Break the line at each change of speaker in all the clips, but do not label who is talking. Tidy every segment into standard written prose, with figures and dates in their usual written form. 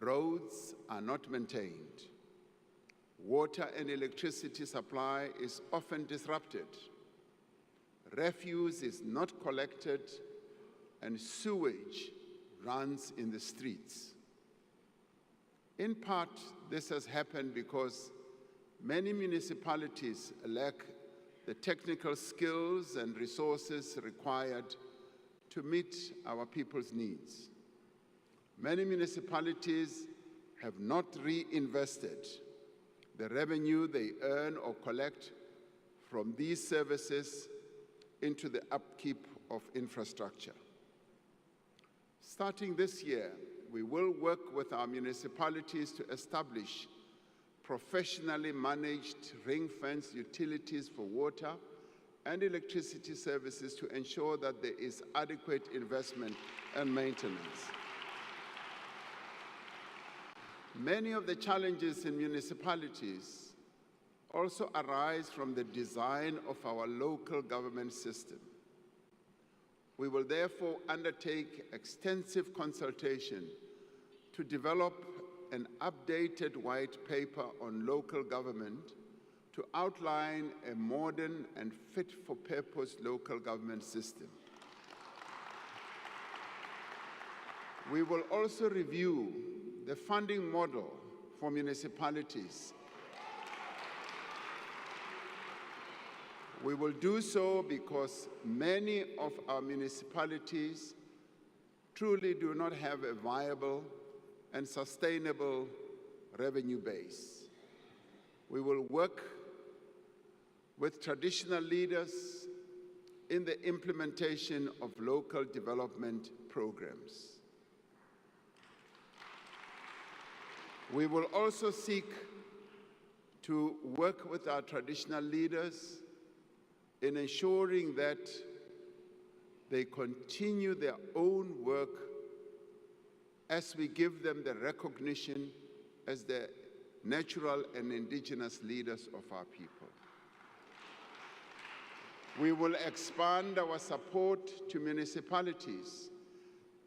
Roads are not maintained. Water and electricity supply is often disrupted. Refuse is not collected, and sewage runs in the streets. In part, this has happened because many municipalities lack the technical skills and resources required to meet our people's needs. Many municipalities have not reinvested the revenue they earn or collect from these services into the upkeep of infrastructure. Starting this year, we will work with our municipalities to establish professionally managed ring-fenced utilities for water and electricity services to ensure that there is adequate investment and maintenance. Many of the challenges in municipalities also arise from the design of our local government system. We will therefore undertake extensive consultation to develop an updated white paper on local government to outline a modern and fit-for-purpose local government system. We will also review the funding model for municipalities. We will do so because many of our municipalities truly do not have a viable and sustainable revenue base. We will work with traditional leaders in the implementation of local development programs. We will also seek to work with our traditional leaders in ensuring that they continue their own work as we give them the recognition as the natural and indigenous leaders of our people. We will expand our support to municipalities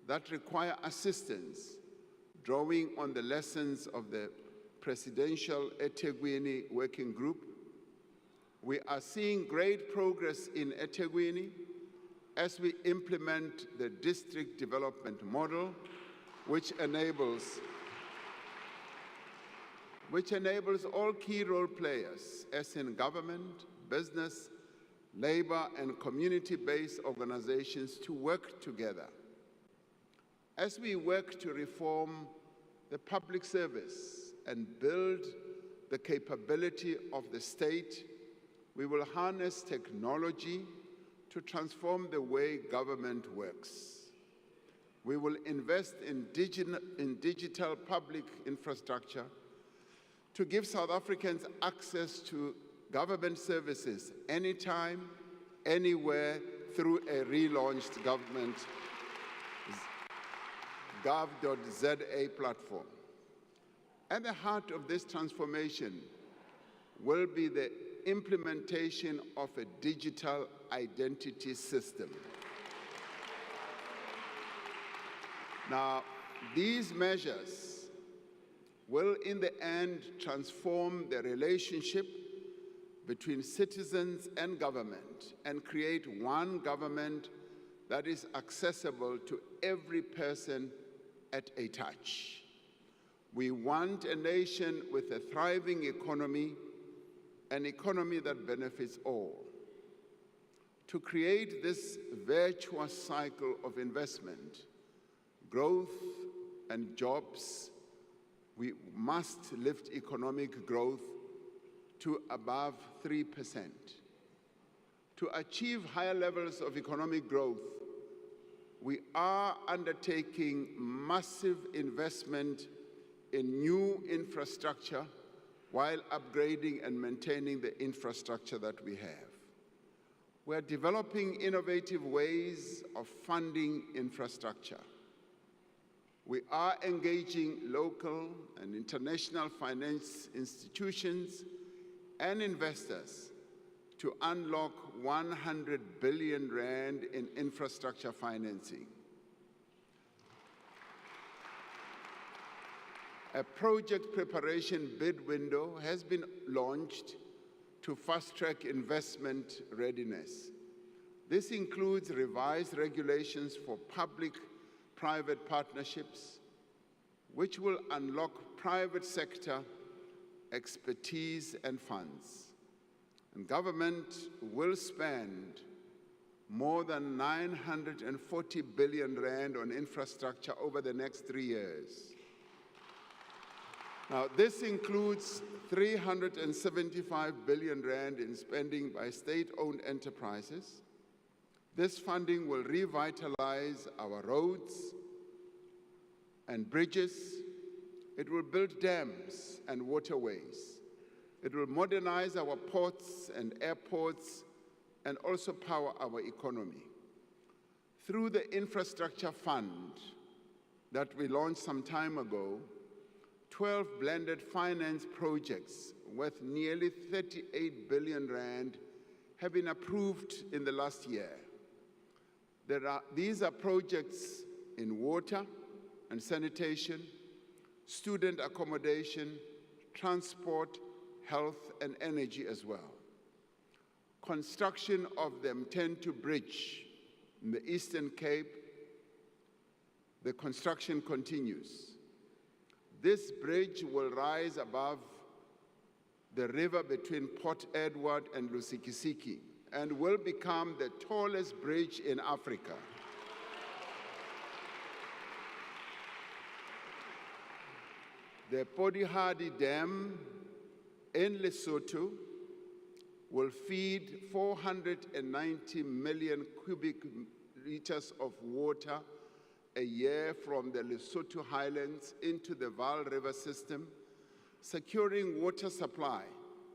that require assistance, drawing on the lessons of the Presidential eThekwini Working Group. We are seeing great progress in eThekwini as we implement the district development model, which enables all key role players, as in government, business, labor, and community-based organizations, to work together. As we work to reform the public service and build the capability of the state, we will harness technology to transform the way government works. We will invest in digital public infrastructure to give South Africans access to government services anytime, anywhere, through a relaunched government gov.za platform. At the heart of this transformation will be the implementation of a digital identity system. Now, these measures will in the end transform the relationship between citizens and government and create one government that is accessible to every person at a touch. We want a nation with a thriving economy, an economy that benefits all. To create this virtuous cycle of investment, growth, and jobs, we must lift economic growth to above 3%. To achieve higher levels of economic growth, we are undertaking massive investment in new infrastructure while upgrading and maintaining the infrastructure that we have. We are developing innovative ways of funding infrastructure. We are engaging local and international finance institutions and investors to unlock 100 billion rand in infrastructure financing. A project preparation bid window has been launched to fast-track investment readiness. This includes revised regulations for public-private partnerships, which will unlock private sector expertise and funds. And government will spend more than 940 billion rand on infrastructure over the next 3 years. Now, this includes 375 billion rand in spending by state-owned enterprises. This funding will revitalize our roads and bridges. It will build dams and waterways. It will modernize our ports and airports and also power our economy. Through the infrastructure fund that we launched some time ago, 12 blended finance projects worth nearly 38 billion rand have been approved in the last year. These are projects in water and sanitation, student accommodation, transport, health, and energy as well. Construction of the M10 bridge in the Eastern Cape, the construction continues. This bridge will rise above the river between Port Edward and Lusikisiki and will become the tallest bridge in Africa. The Podihadi Dam in Lesotho will feed 490 million cubic liters of water a year from the Lesotho highlands into the Vaal River system, securing water supply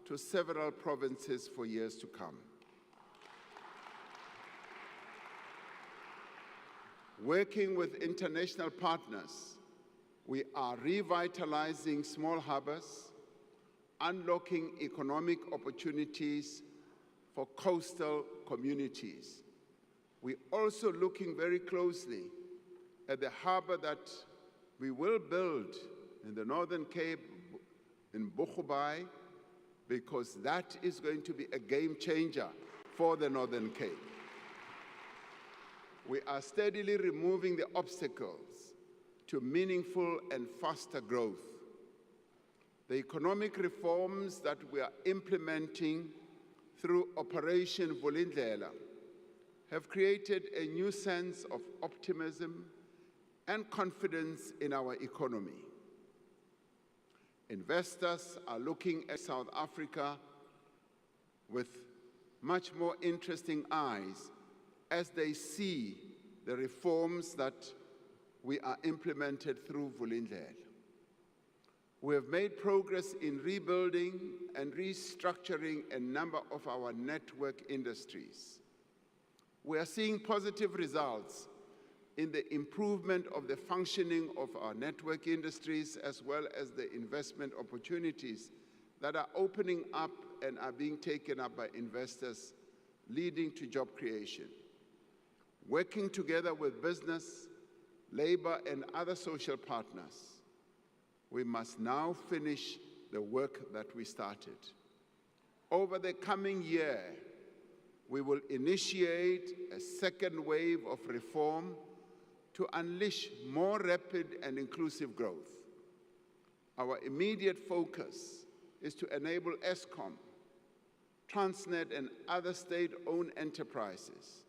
to several provinces for years to come. Working with international partners, we are revitalizing small harbors, unlocking economic opportunities for coastal communities. We're also looking very closely at the harbor that we will build in the Northern Cape, in Bochubai, because that is going to be a game changer for the Northern Cape. We are steadily removing the obstacles to meaningful and faster growth. The economic reforms that we are implementing through Operation Vulindlela have created a new sense of optimism and confidence in our economy. Investors are looking at South Africa with much more interesting eyes as they see the reforms that we are implemented through Vulindlela. We have made progress in rebuilding and restructuring a number of our network industries. We are seeing positive results in the improvement of the functioning of our network industries, as well as the investment opportunities that are opening up and are being taken up by investors, leading to job creation. Working together with business, labor, and other social partners, we must now finish the work that we started. Over the coming year, we will initiate a second wave of reform to unleash more rapid and inclusive growth. Our immediate focus is to enable Eskom, Transnet, and other state-owned enterprises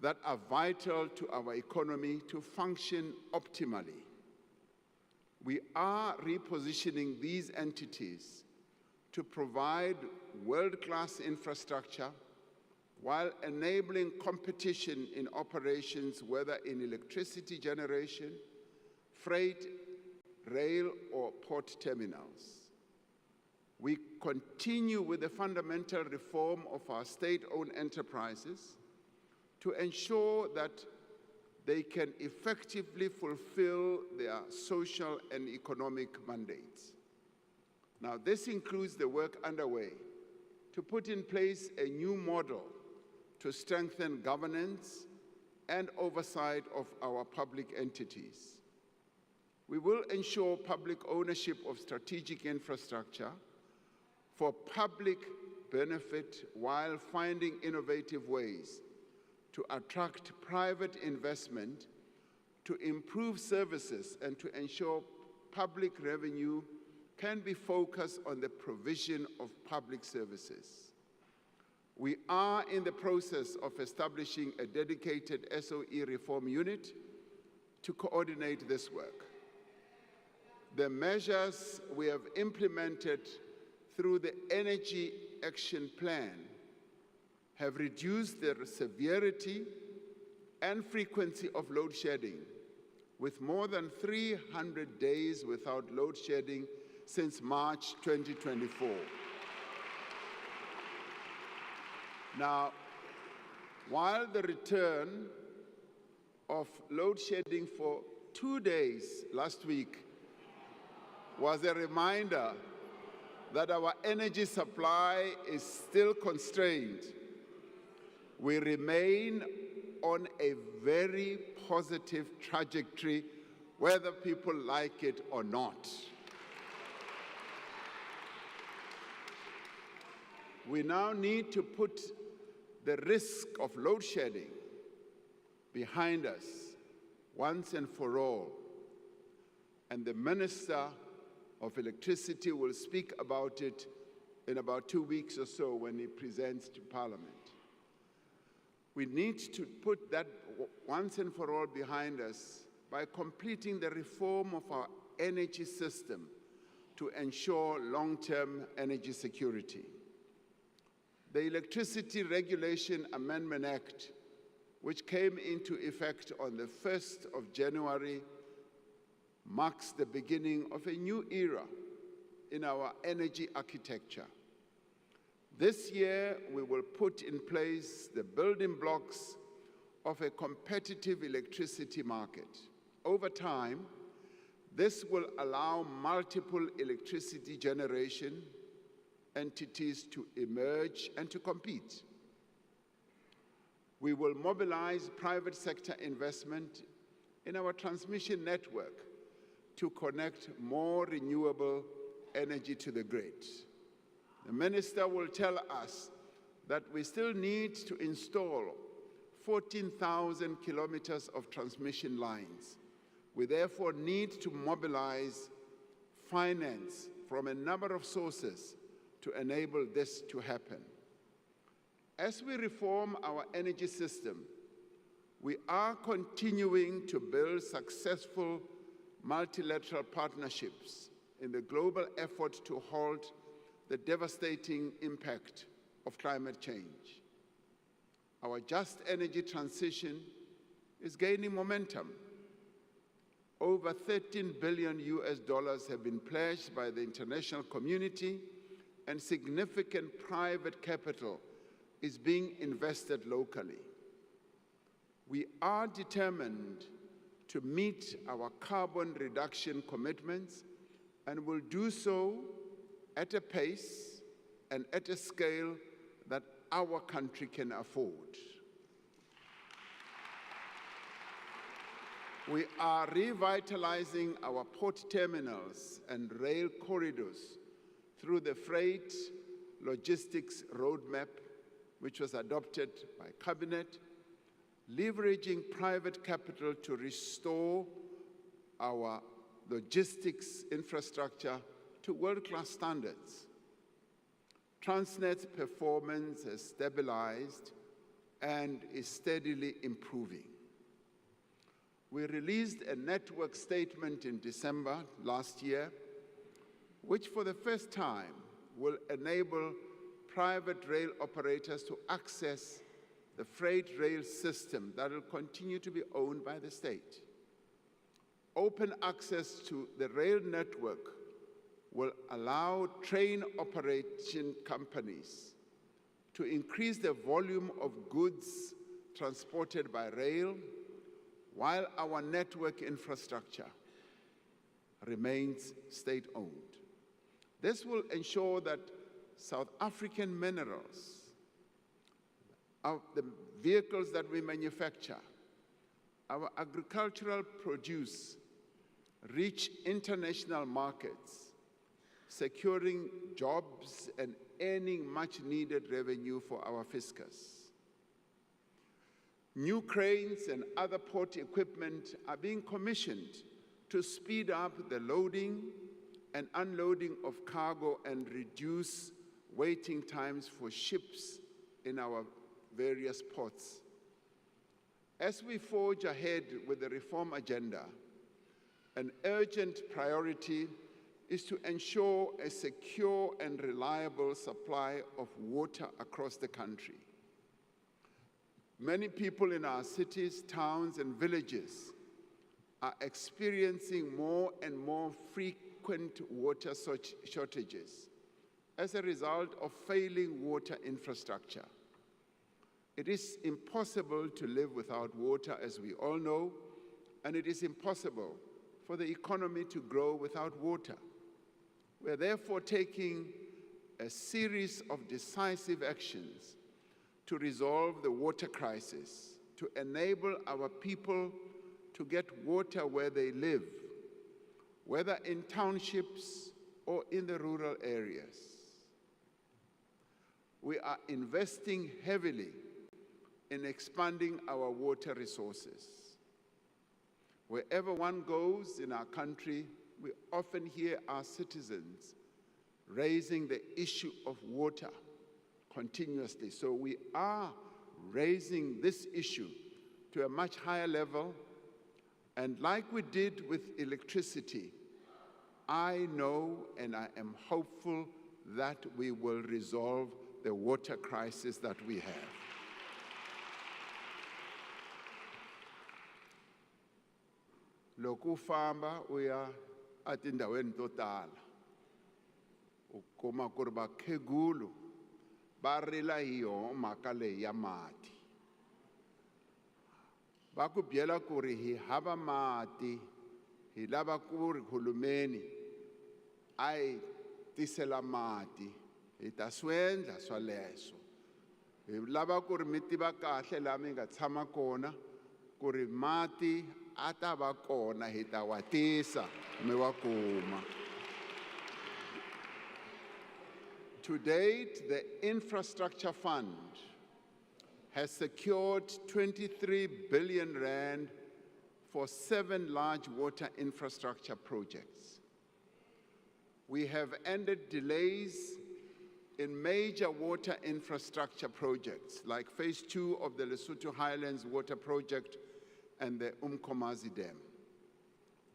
that are vital to our economy to function optimally. We are repositioning these entities to provide world-class infrastructure while enabling competition in operations, whether in electricity generation, freight, rail, or port terminals. We continue with the fundamental reform of our state-owned enterprises to ensure that they can effectively fulfill their social and economic mandates. Now, this includes the work underway to put in place a new model to strengthen governance and oversight of our public entities. We will ensure public ownership of strategic infrastructure for public benefit while finding innovative ways to attract private investment, to improve services, and to ensure public revenue can be focused on the provision of public services. We are in the process of establishing a dedicated SOE reform unit to coordinate this work. The measures we have implemented through the Energy Action Plan have reduced the severity and frequency of load shedding, with more than 300 days without load shedding since March 2024. Now, while the return of load shedding for 2 days last week was a reminder that our energy supply is still constrained, we remain on a very positive trajectory, whether people like it or not. We now need to put the risk of load shedding behind us once and for all. And the Minister of Electricity will speak about it in about 2 weeks or so when he presents to Parliament. We need to put that once and for all behind us by completing the reform of our energy system to ensure long-term energy security. The Electricity Regulation Amendment Act, which came into effect on the 1st of January, marks the beginning of a new era in our energy architecture. This year, we will put in place the building blocks of a competitive electricity market. Over time, this will allow multiple electricity generation entities to emerge and to compete. We will mobilize private sector investment in our transmission network to connect more renewable energy to the grid. The Minister will tell us that we still need to install 14,000 kilometers of transmission lines. We therefore need to mobilize finance from a number of sources to enable this to happen. As we reform our energy system, we are continuing to build successful multilateral partnerships in the global effort to halt the devastating impact of climate change. Our just energy transition is gaining momentum. Over $13 billion have been pledged by the international community, and significant private capital is being invested locally. We are determined to meet our carbon reduction commitments and will do so at a pace and at a scale that our country can afford. We are revitalizing our port terminals and rail corridors through the Freight Logistics Roadmap, which was adopted by Cabinet, leveraging private capital to restore our logistics infrastructure to world-class standards. Transnet's performance has stabilized and is steadily improving. We released a network statement in December last year, which for the first time will enable private rail operators to access the freight rail system that will continue to be owned by the state. Open access to the rail network will allow train operation companies to increase the volume of goods transported by rail, while our network infrastructure remains state-owned. This will ensure that South African minerals, the vehicles that we manufacture, our agricultural produce, reach international markets, securing jobs and earning much-needed revenue for our fiscus. New cranes and other port equipment are being commissioned to speed up the loading and unloading of cargo and reduce waiting times for ships in our various ports. As we forge ahead with the reform agenda, an urgent priority is to ensure a secure and reliable supply of water across the country. Many people in our cities, towns, and villages are experiencing more and more frequent water shortages as a result of failing water infrastructure. It is impossible to live without water, as we all know, and it is impossible for the economy to grow without water. We are therefore taking a series of decisive actions to resolve the water crisis, to enable our people to get water where they live, whether in townships or in the rural areas. We are investing heavily in expanding our water resources. Wherever one goes in our country, we often hear our citizens raising the issue of water continuously. So we are raising this issue to a much higher level. And like we did with electricity, I know and I am hopeful that we will resolve the water crisis that we have. Loko famba uya atindaweni to tala ukuma ku ri vakhegulu va rila hi yona mhaka leyi ya mati. Va ku byela ku ri hi hava mati, hi lava ku ri hulumeni a hi tisela mati, hi ta swi endla swaleswo. Hi lava ku ri mi tiva kahle laha mi nga tshama kona ku ri mati a ta va kona, hi ta wa tisa mi wa kuma. To date, the Infrastructure Fund has secured 23 billion rand for 7 large water infrastructure projects. We have ended delays in major water infrastructure projects like Phase 2 of the Lesotho Highlands Water Project and the Umkomazi Dam.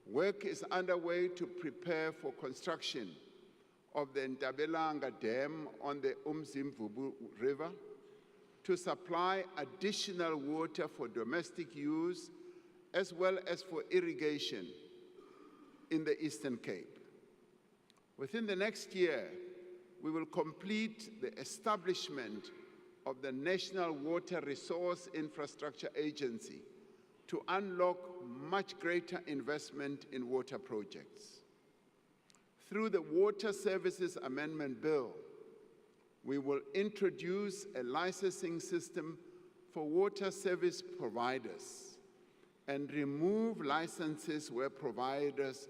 Work is underway to prepare for construction of the Ntabelanga Dam on the Umzimvubu River to supply additional water for domestic use as well as for irrigation in the Eastern Cape. Within the next year, we will complete the establishment of the National Water Resource Infrastructure Agency to unlock much greater investment in water projects. Through the Water Services Amendment Bill, we will introduce a licensing system for water service providers and remove licenses where providers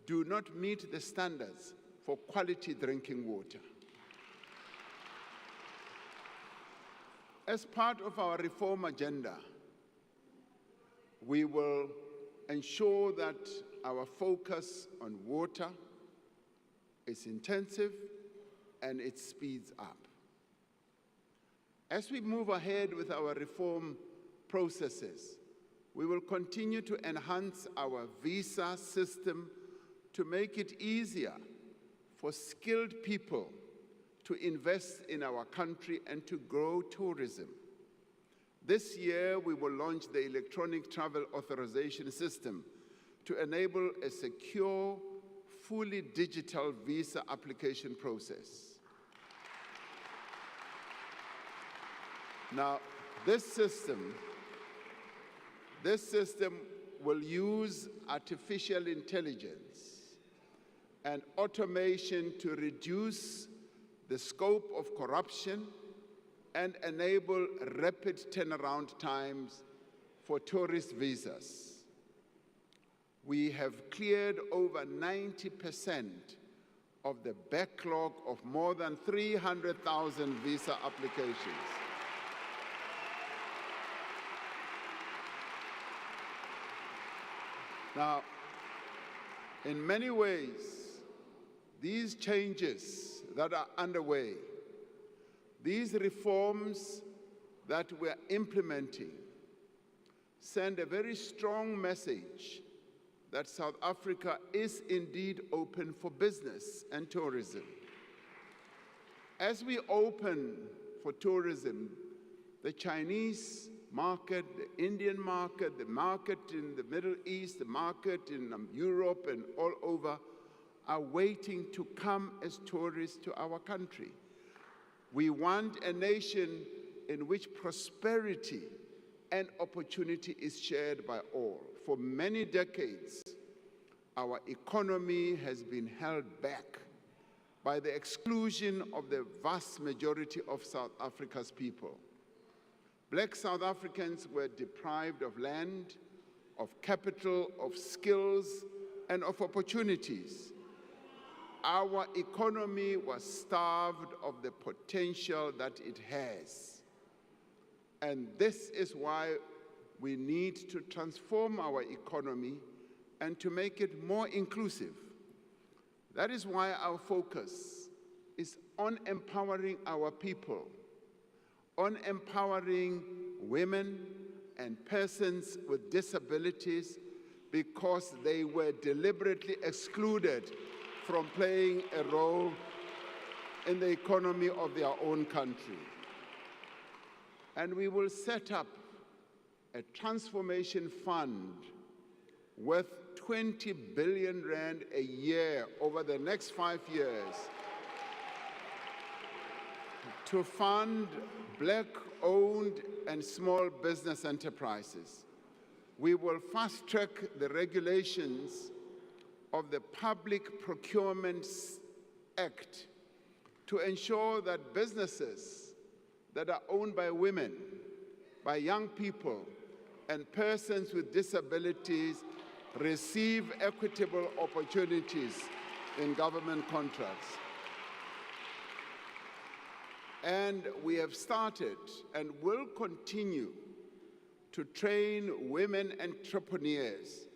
do not meet the standards for quality drinking water. As part of our reform agenda, we will ensure that our focus on water is intensive and it speeds up. As we move ahead with our reform processes, we will continue to enhance our visa system to make it easier for skilled people to invest in our country and to grow tourism. This year, we will launch the electronic travel authorization system to enable a secure, fully digital visa application process. Now, this system will use artificial intelligence and automation to reduce the scope of corruption and enable rapid turnaround times for tourist visas. we have cleared over 90% of the backlog of more than 300,000 visa applications. Now, in many ways, these changes that are underway, these reforms that we're implementing, send a very strong message that South Africa is indeed open for business and tourism. As we open for tourism, the Chinese market, the Indian market, the market in the Middle East, the market in Europe and all over are waiting to come as tourists to our country. We want a nation in which prosperity and opportunity is shared by all. For many decades, our economy has been held back by the exclusion of the vast majority of South Africa's people. Black South Africans were deprived of land, of capital, of skills, and of opportunities. Our economy was starved of the potential that it has. And this is why we need to transform our economy and to make it more inclusive. That is why our focus is on empowering our people, on empowering women and persons with disabilities, because they were deliberately excluded from playing a role in the economy of their own country. And we will set up a transformation fund worth 20 billion rand a year over the next 5 years to fund Black-owned and small business enterprises. We will fast-track the regulations of the Public Procurement Act to ensure that businesses that are owned by women, by young people, and persons with disabilities receive equitable opportunities in government contracts. And we have started and will continue to train women entrepreneurs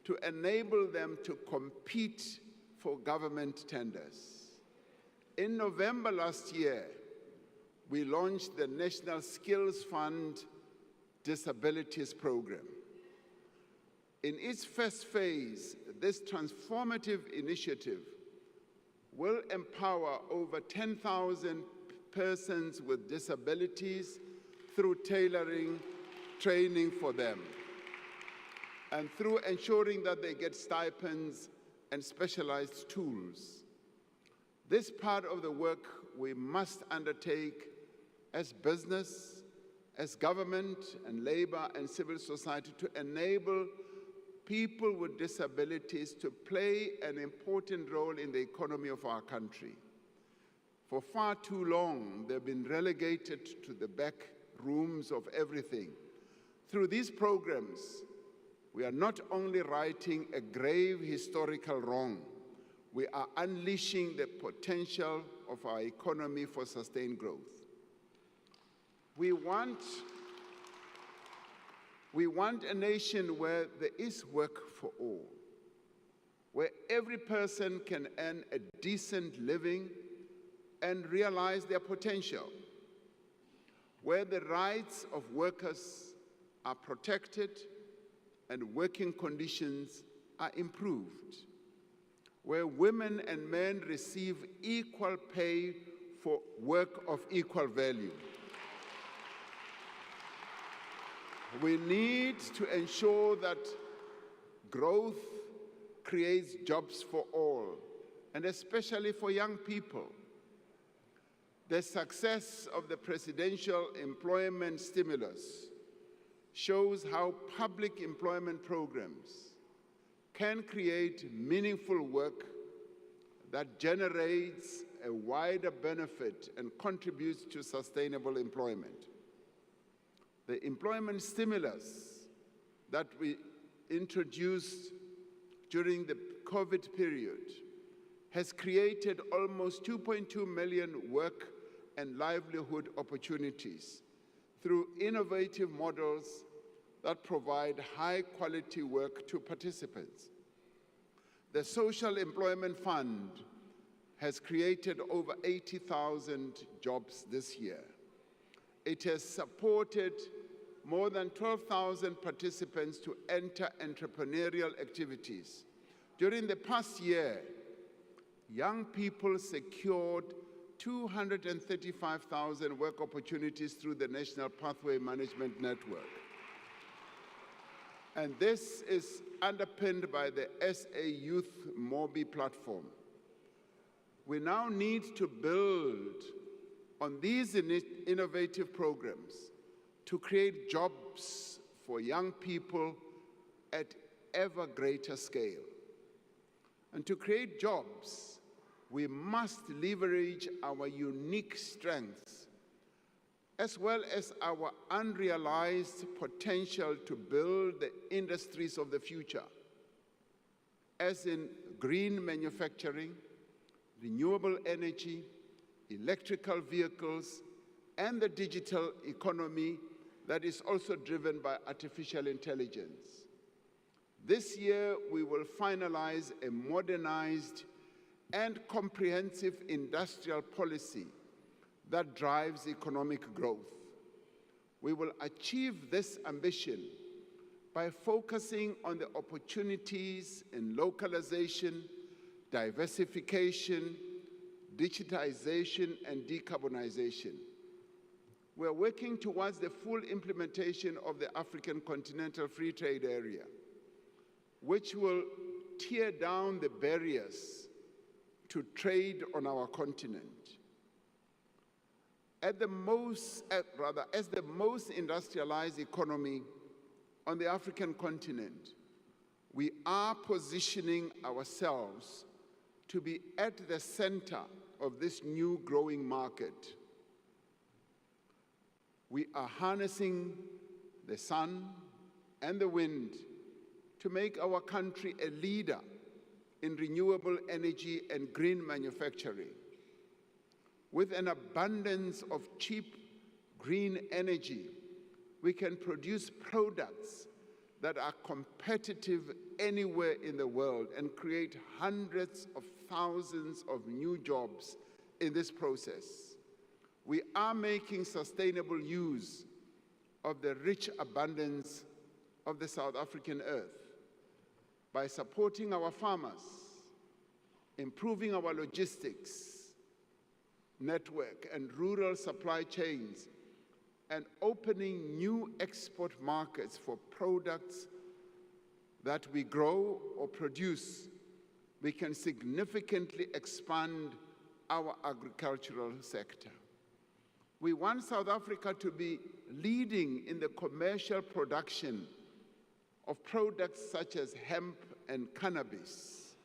to enable them to compete for government tenders. In November last year, we launched the National Skills Fund Disabilities Program. In its first phase, this transformative initiative will empower over 10,000 persons with disabilities through tailoring training for them and through ensuring that they get stipends and specialized tools. This part of the work we must undertake as business, as government and labor and civil society to enable people with disabilities to play an important role in the economy of our country. For far too long, they've been relegated to the back rooms of everything. Through these programs, we are not only righting a grave historical wrong, we are unleashing the potential of our economy for sustained growth. We want a nation where there is work for all, where every person can earn a decent living and realize their potential, where the rights of workers are protected and working conditions are improved, where women and men receive equal pay for work of equal value. We need to ensure that growth creates jobs for all, and especially for young people. The success of the presidential employment stimulus shows how public employment programs can create meaningful work that generates a wider benefit and contributes to sustainable employment. The employment stimulus that we introduced during the COVID period has created almost 2.2 million work and livelihood opportunities through innovative models that provide high-quality work to participants. The Social Employment Fund has created over 80,000 jobs this year. It has supported more than 12,000 participants to enter entrepreneurial activities. During the past year, young people secured 235,000 work opportunities through the National Pathway Management Network. And this is underpinned by the SA Youth Mobi platform. We now need to build on these innovative programs to create jobs for young people at ever greater scale. And to create jobs, we must leverage our unique strengths as well as our unrealized potential to build the industries of the future, as in green manufacturing, renewable energy, electrical vehicles, and the digital economy that is also driven by artificial intelligence. This year, we will finalize a modernized and comprehensive industrial policy that drives economic growth. We will achieve this ambition by focusing on the opportunities in localization, diversification, digitization, and decarbonization. We are working towards the full implementation of the African Continental Free Trade Area, which will tear down the barriers to trade on our continent. As the most industrialized economy on the African continent, we are positioning ourselves to be at the center of this new growing market. We are harnessing the sun and the wind to make our country a leader in renewable energy and green manufacturing. With an abundance of cheap green energy, we can produce products that are competitive anywhere in the world and create hundreds of thousands of new jobs in this process. We are making sustainable use of the rich abundance of the South African earth by supporting our farmers, improving our logistics network and rural supply chains, and opening new export markets for products that we grow or produce. We can significantly expand our agricultural sector. We want South Africa to be leading in the commercial production of products such as hemp and cannabis,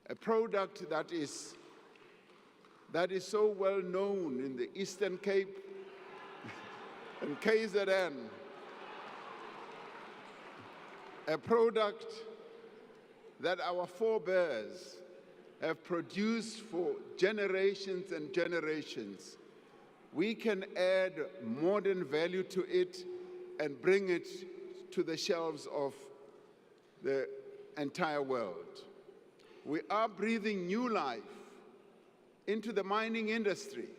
a product that is so well known in the Eastern Cape and KZN, a product that our forebears have produced for generations and generations. We can add modern value to it and bring it to the shelves of the entire world. We are breathing new life into the mining industry,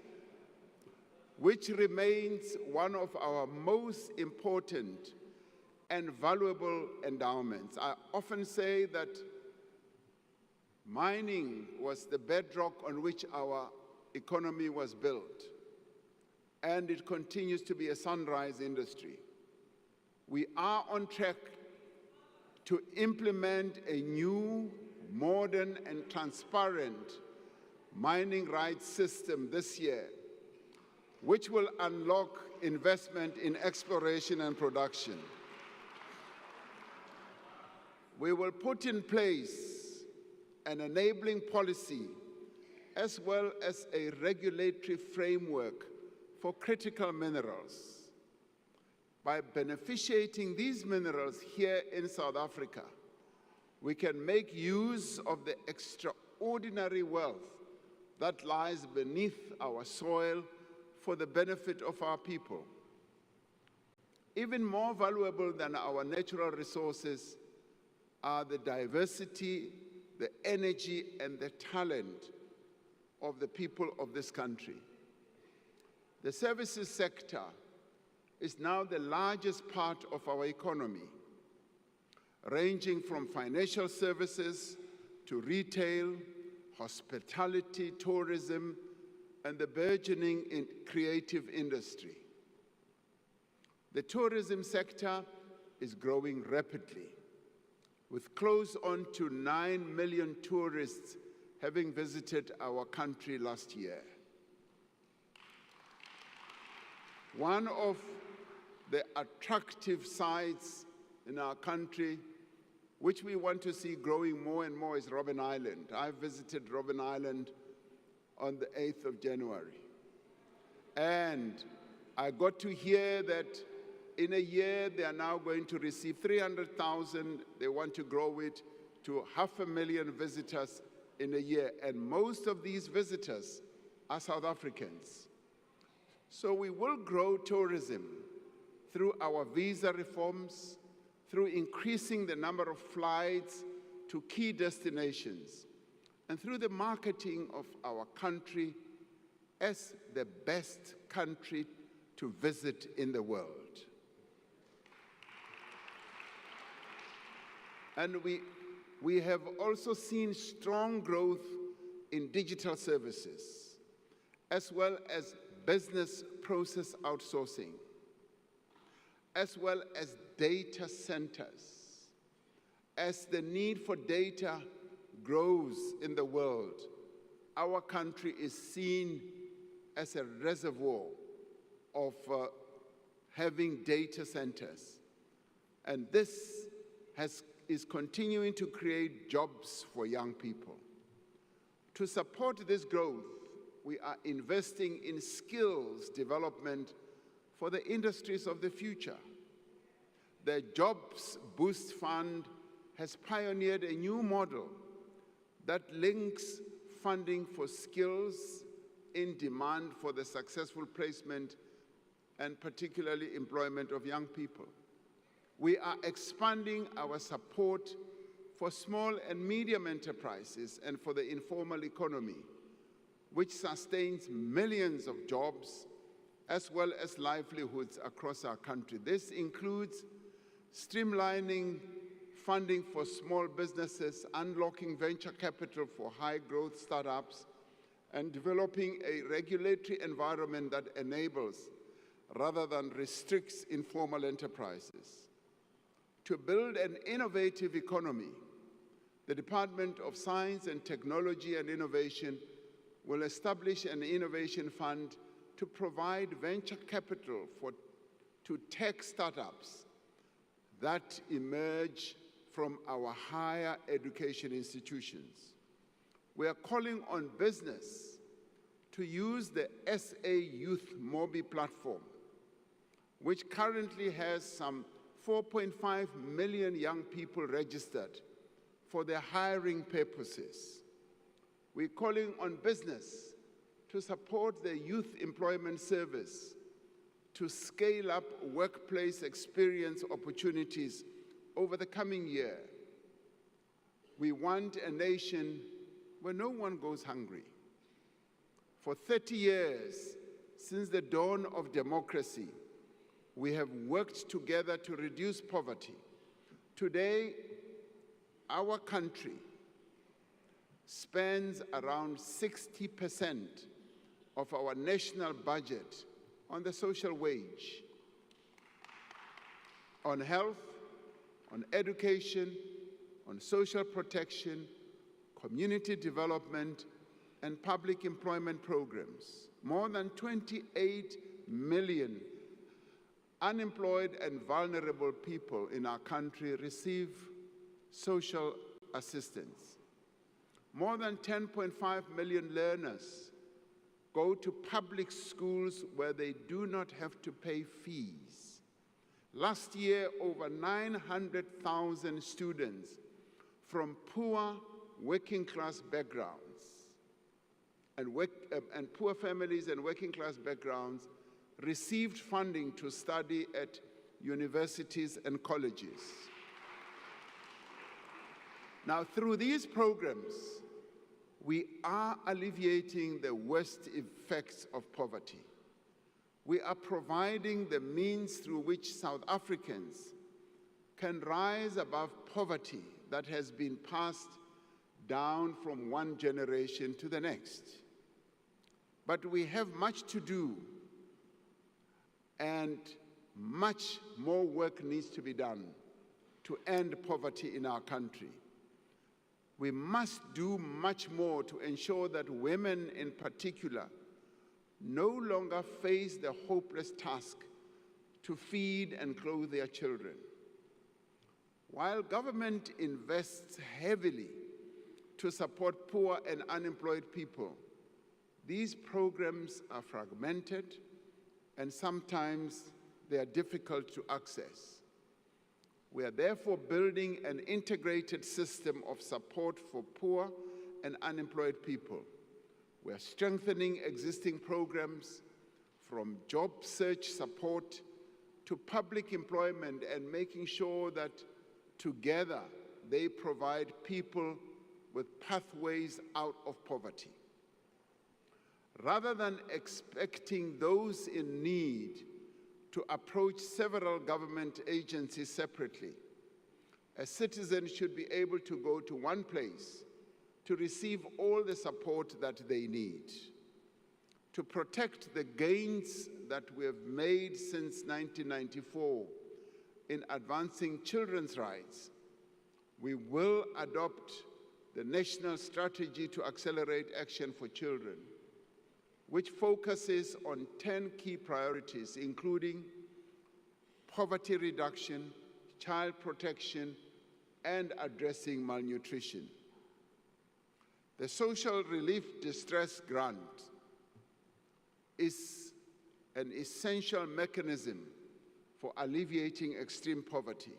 which remains one of our most important and valuable endowments. I often say that mining was the bedrock on which our economy was built, and it continues to be a sunrise industry. We are on track to implement a new, modern, and transparent mining rights system this year, which will unlock investment in exploration and production. We will put in place an enabling policy as well as a regulatory framework for critical minerals. By beneficiating these minerals here in South Africa, we can make use of the extraordinary wealth that lies beneath our soil for the benefit of our people. Even more valuable than our natural resources are the diversity, the energy, and the talent of the people of this country. The services sector is now the largest part of our economy, ranging from financial services to retail, hospitality, tourism, and the burgeoning creative industry. The tourism sector is growing rapidly, with close on to 9 million tourists having visited our country last year. One of the attractive sites in our country, which we want to see growing more and more, is Robben Island. I visited Robben Island on the 8th of January. And I got to hear that in a year, they are now going to receive 300,000. They want to grow it to 500,000 visitors in a year. And most of these visitors are South Africans. So we will grow tourism through our visa reforms, through increasing the number of flights to key destinations, and through the marketing of our country as the best country to visit in the world. And we have also seen strong growth in digital services, as well as business process outsourcing, as well as data centers. As the need for data grows in the world, our country is seen as a reservoir of having data centers. And this is continuing to create jobs for young people. To support this growth, we are investing in skills development for the industries of the future. The Jobs Boost Fund has pioneered a new model that links funding for skills in demand for the successful placement and particularly employment of young people. We are expanding our support for small and medium enterprises and for the informal economy, which sustains millions of jobs as well as livelihoods across our country. This includes streamlining funding for small businesses, unlocking venture capital for high-growth startups, and developing a regulatory environment that enables rather than restricts informal enterprises. To build an innovative economy, the Department of Science and Technology and Innovation will establish an innovation fund to provide venture capital to tech startups that emerge from our higher education institutions. We are calling on business to use the SA Youth Mobi platform, which currently has some 4.5 million young people registered for their hiring purposes. We're calling on business to support the Youth Employment Service to scale up workplace experience opportunities over the coming year. We want a nation where no one goes hungry. For 30 years, since the dawn of democracy, we have worked together to reduce poverty. Today, our country spends around 60% of our national budget on the social wage, on health, on education, on social protection, community development, and public employment programs. More than 28 million unemployed and vulnerable people in our country receive social assistance. More than 10.5 million learners go to public schools where they do not have to pay fees. Last year, over 900,000 students from poor working class backgrounds and poor families and working class backgrounds received funding to study at universities and colleges. Now, through these programs, we are alleviating the worst effects of poverty. We are providing the means through which South Africans can rise above poverty that has been passed down from one generation to the next. But we have much to do, and much more work needs to be done to end poverty in our country. We must do much more to ensure that women in particular no longer face the hopeless task to feed and clothe their children. While government invests heavily to support poor and unemployed people, these programs are fragmented and sometimes they are difficult to access. We are therefore building an integrated system of support for poor and unemployed people. We are strengthening existing programs from job search support to public employment and making sure that together they provide people with pathways out of poverty. Rather than expecting those in need to approach several government agencies separately, a citizen should be able to go to one place to receive all the support that they need. To protect the gains that we have made since 1994 in advancing children's rights, we will adopt the National Strategy to Accelerate Action for Children, which focuses on 10 key priorities, including poverty reduction, child protection, and addressing malnutrition. The Social Relief Distress Grant is an essential mechanism for alleviating extreme poverty.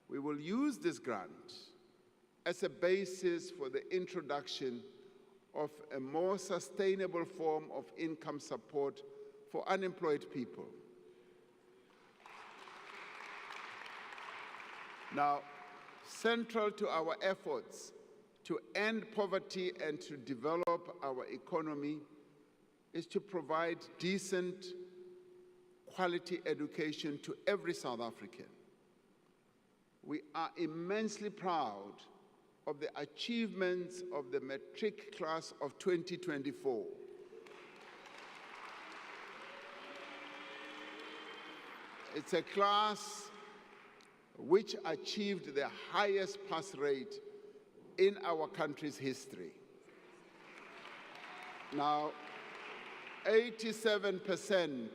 We will use this grant as a basis for the introduction of a more sustainable form of income support for unemployed people. Now, central to our efforts to end poverty and to develop our economy is to provide decent, quality education to every South African. We are immensely proud of the achievements of the matric class of 2024. It's a class which achieved the highest pass rate in our country's history. Now, 87%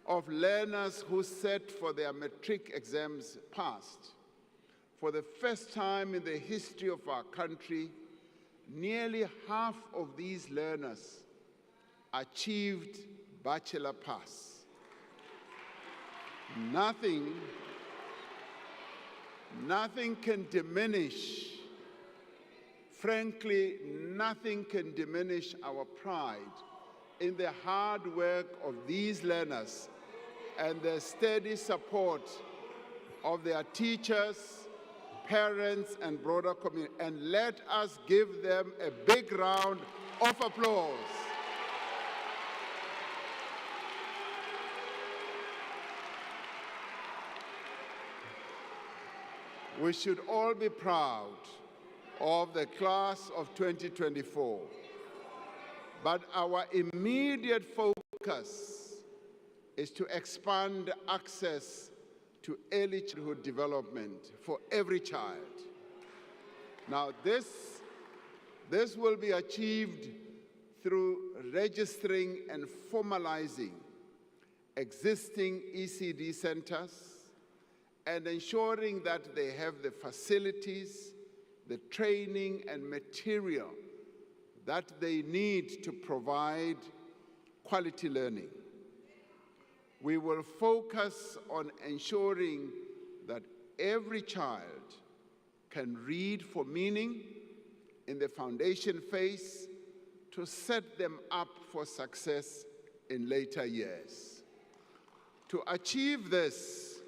of learners who sat for their matric exams passed. For the first time in the history of our country, nearly half of these learners achieved bachelor pass. Nothing can diminish, frankly, nothing can diminish our pride in the hard work of these learners and the steady support of their teachers, parents, and broader community. And let us give them a big round of applause. We should all be proud of the class of 2024. But our immediate focus is to expand access to early childhood development for every child. Now, this will be achieved through registering and formalizing existing ECD centers and ensuring that they have the facilities, the training, and material that they need to provide quality learning. We will focus on ensuring that every child can read for meaning in the foundation phase to set them up for success in later years. To achieve this,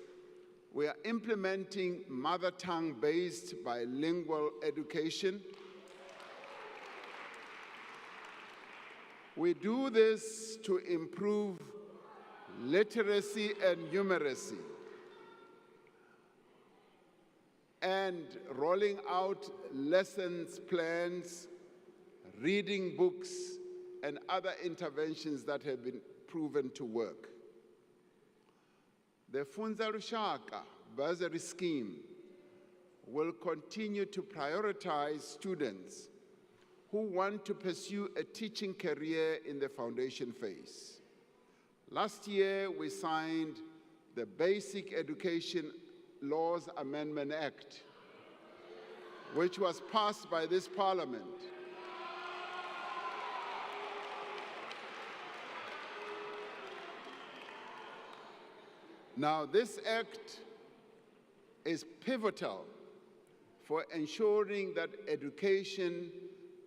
we are implementing mother tongue-based bilingual education. We do this to improve literacy and numeracy, and rolling out lessons plans, reading books, and other interventions that have been proven to work. The Funza Lushaka bursary scheme will continue to prioritize students who want to pursue a teaching career in the foundation phase. Last year, we signed the Basic Education Laws Amendment Act, which was passed by this Parliament. Now, this act is pivotal for ensuring that education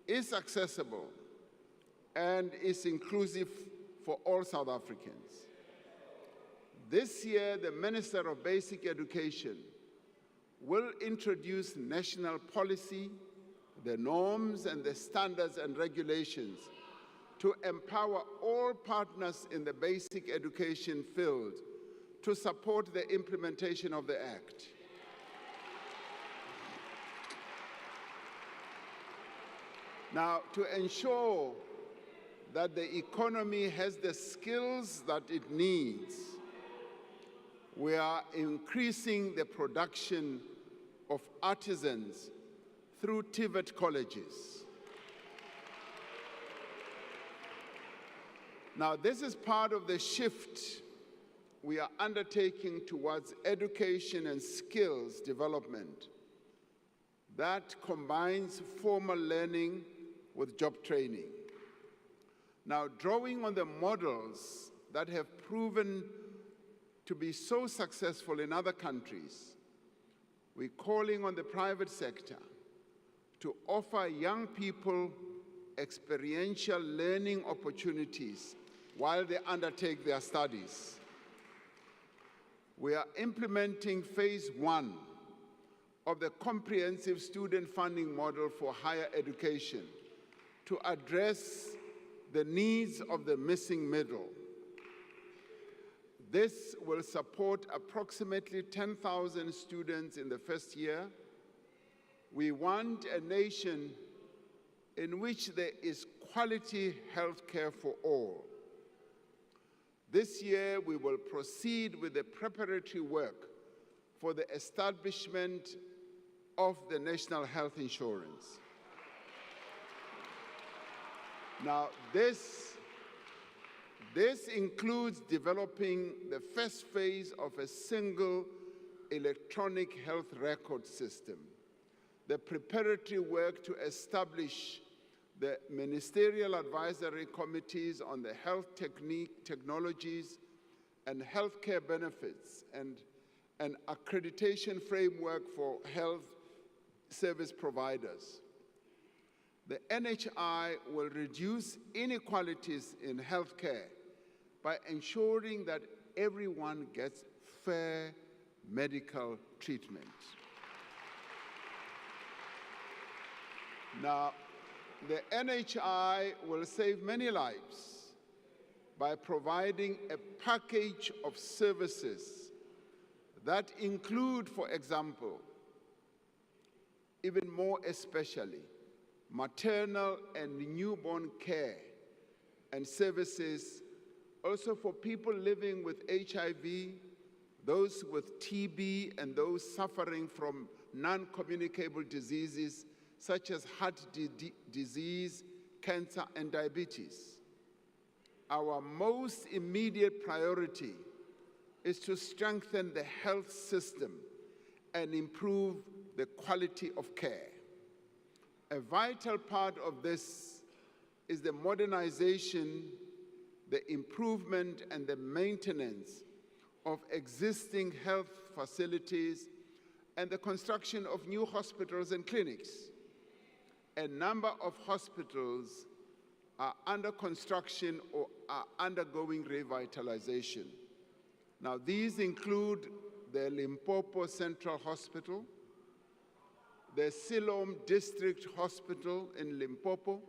is accessible and is inclusive for all South Africans. This year, the Minister of Basic Education will introduce national policy, the norms and the standards and regulations to empower all partners in the basic education field to support the implementation of the Act. Now, to ensure that the economy has the skills that it needs, we are increasing the production of artisans through TVET colleges. Now, this is part of the shift we are undertaking towards education and skills development that combines formal learning with job training. Now, drawing on the models that have proven to be so successful in other countries, we're calling on the private sector to offer young people experiential learning opportunities while they undertake their studies. We are implementing phase 1 of the comprehensive student funding model for higher education to address the needs of the missing middle. This will support approximately 10,000 students in the first year. We want a nation in which there is quality health care for all. This year, we will proceed with the preparatory work for the establishment of the National Health Insurance. Now, this includes developing the first phase of a single electronic health record system, the preparatory work to establish the ministerial advisory committees on the health technologies and healthcare benefits, and an accreditation framework for health service providers. The NHI will reduce inequalities in healthcare by ensuring that everyone gets fair medical treatment. Now, the NHI will save many lives by providing a package of services that include, for example, even more especially, maternal and newborn care and services also for people living with HIV, those with TB, and those suffering from non-communicable diseases such as heart disease, cancer, and diabetes. Our most immediate priority is to strengthen the health system and improve the quality of care. A vital part of this is the modernization, the improvement, and the maintenance of existing health facilities and the construction of new hospitals and clinics. A number of hospitals are under construction or are undergoing revitalization. Now, these include the Limpopo Central Hospital, the Siloam District Hospital in Limpopo,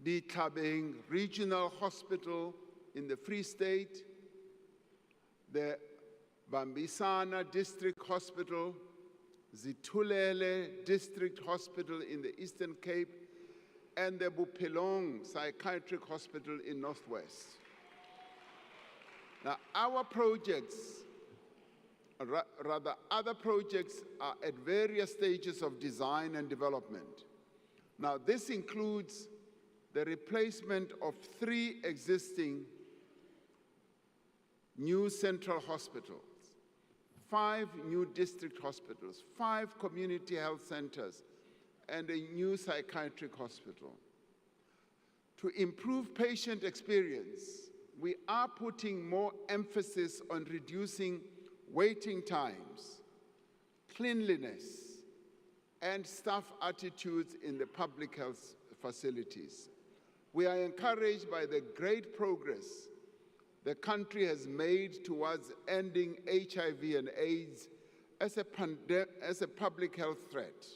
the Tlhabeng Regional Hospital in the Free State, the Bambisana District Hospital, Zitulele District Hospital in the Eastern Cape, and the Buphelong Psychiatric Hospital in Northwest. Now, our projects, rather other projects, are at various stages of design and development. Now, this includes the replacement of 3 existing new central hospitals, 5 new district hospitals, 5 community health centers, and a new psychiatric hospital. To improve patient experience, we are putting more emphasis on reducing waiting times, cleanliness, and staff attitudes in the public health facilities. We are encouraged by the great progress the country has made towards ending HIV and AIDS as a public health threat.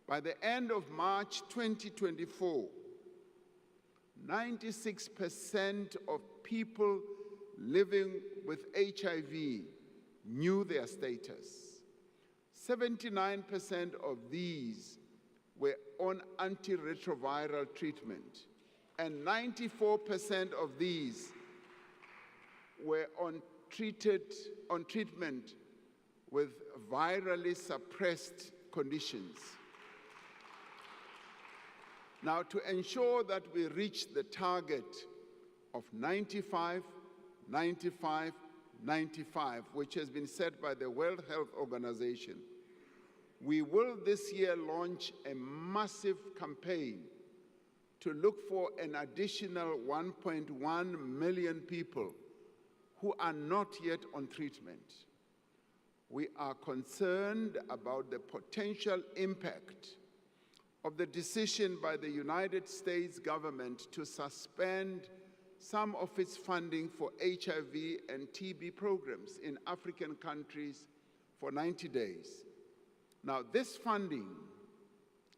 By the end of March 2024, 96% of people living with HIV knew their status. 79% of these were on antiretroviral treatment, and 94% of these were on treatment with virally suppressed conditions. Now, to ensure that we reach the target of 95, 95, 95, which has been set by the World Health Organization, we will this year launch a massive campaign to look for an additional 1.1 million people who are not yet on treatment. We are concerned about the potential impact of the decision by the United States government to suspend some of its funding for HIV and TB programs in African countries for 90 days. Now, this funding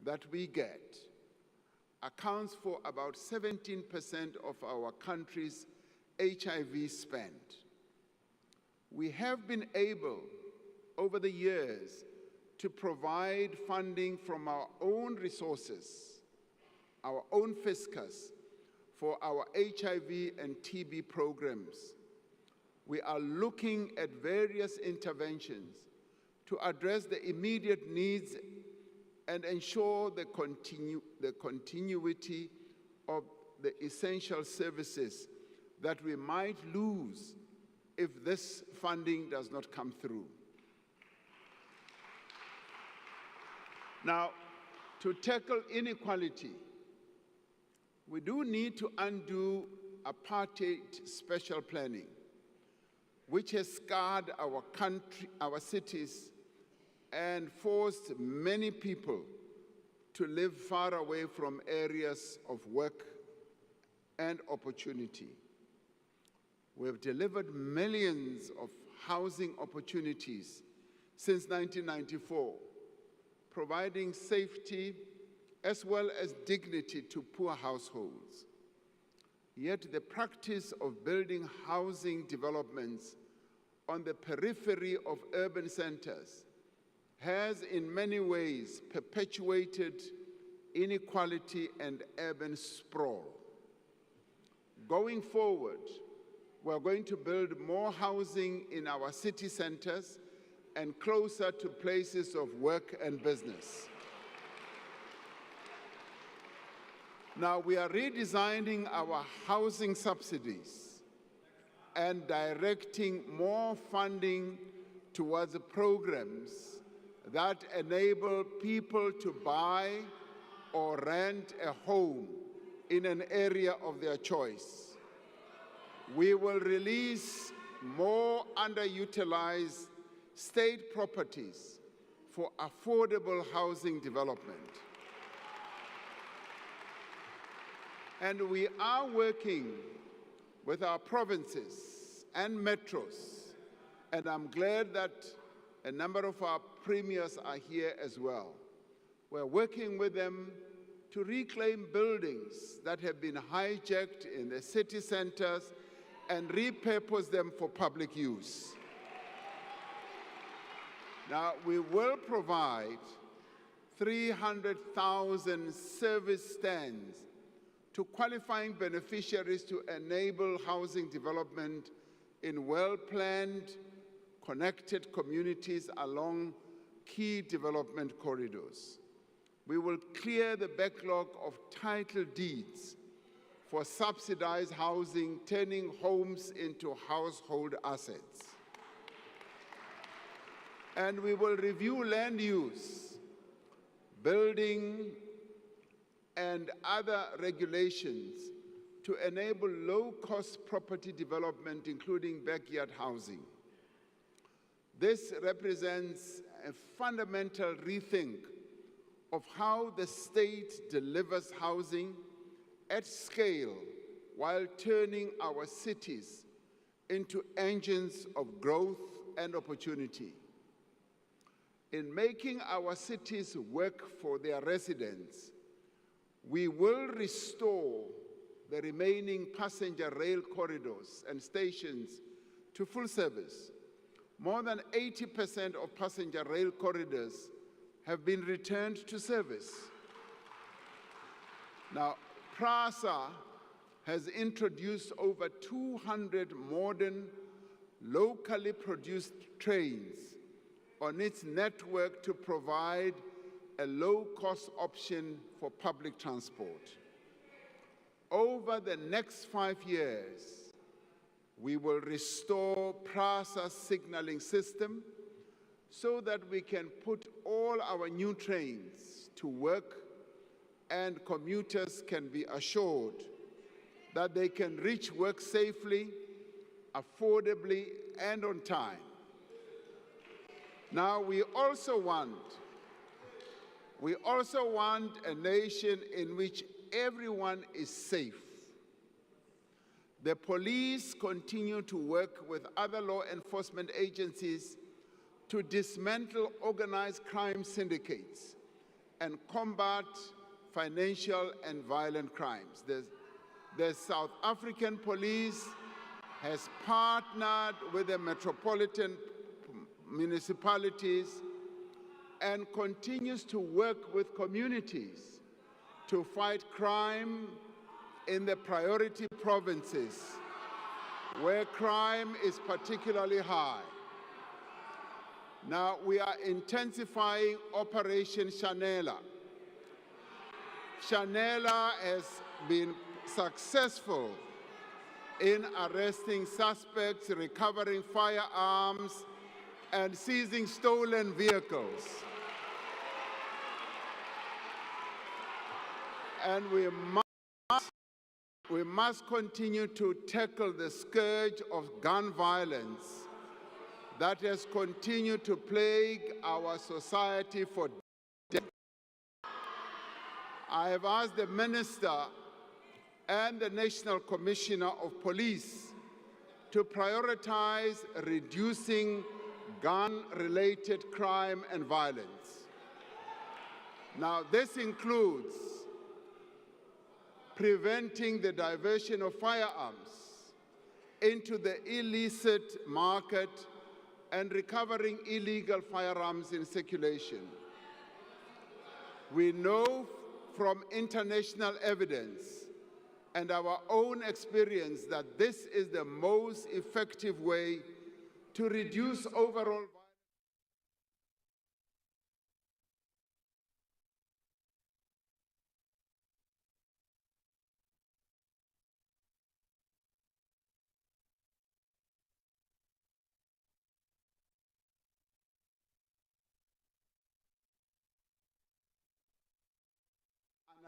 that we get accounts for about 17% of our country's HIV spend. We have been able, over the years, to provide funding from our own resources, our own fiscus, for our HIV and TB programs. We are looking at various interventions to address the immediate needs and ensure the continuity of the essential services that we might lose if this funding does not come through. Now, to tackle inequality, we do need to undo apartheid special planning, which has scarred our country, our cities, and forced many people to live far away from areas of work and opportunity. We have delivered millions of housing opportunities since 1994, providing safety as well as dignity to poor households. Yet the practice of building housing developments on the periphery of urban centers has in many ways perpetuated inequality and urban sprawl. Going forward, we're going to build more housing in our city centers and closer to places of work and business. Now, we are redesigning our housing subsidies and directing more funding towards programs that enable people to buy or rent a home in an area of their choice. We will release more underutilized state properties for affordable housing development. And we are working with our provinces and metros, and I'm glad that a number of our premiers are here as well. We're working with them to reclaim buildings that have been hijacked in the city centers and repurpose them for public use. Now, we will provide 300,000 service stands to qualifying beneficiaries to enable housing development in well-planned, connected communities along key development corridors. We will clear the backlog of title deeds for subsidized housing, turning homes into household assets. And we will review land use, building, and other regulations to enable low-cost property development, including backyard housing. This represents a fundamental rethink of how the state delivers housing at scale while turning our cities into engines of growth and opportunity. In making our cities work for their residents, we will restore the remaining passenger rail corridors and stations to full service. More than 80% of passenger rail corridors have been returned to service. Now, PRASA has introduced over 200 modern, locally produced trains on its network to provide a low-cost option for public transport. Over the next 5 years, we will restore PRASA's signaling system so that we can put all our new trains to work and commuters can be assured that they can reach work safely, affordably, and on time. Now, we also want a nation in which everyone is safe. The police continue to work with other law enforcement agencies to dismantle organized crime syndicates and combat financial and violent crimes. The South African police has partnered with the metropolitan municipalities and continues to work with communities to fight crime in the priority provinces where crime is particularly high. Now, we are intensifying Operation Shanela. Shanela has been successful in arresting suspects, recovering firearms, and seizing stolen vehicles. And we must continue to tackle the scourge of gun violence that has continued to plague our society for decades. I have asked the Minister and the National Commissioner of Police to prioritize reducing gun-related crime and violence. Now, this includes preventing the diversion of firearms into the illicit market and recovering illegal firearms in circulation. We know from international evidence and our own experience that this is the most effective way to reduce overall violence.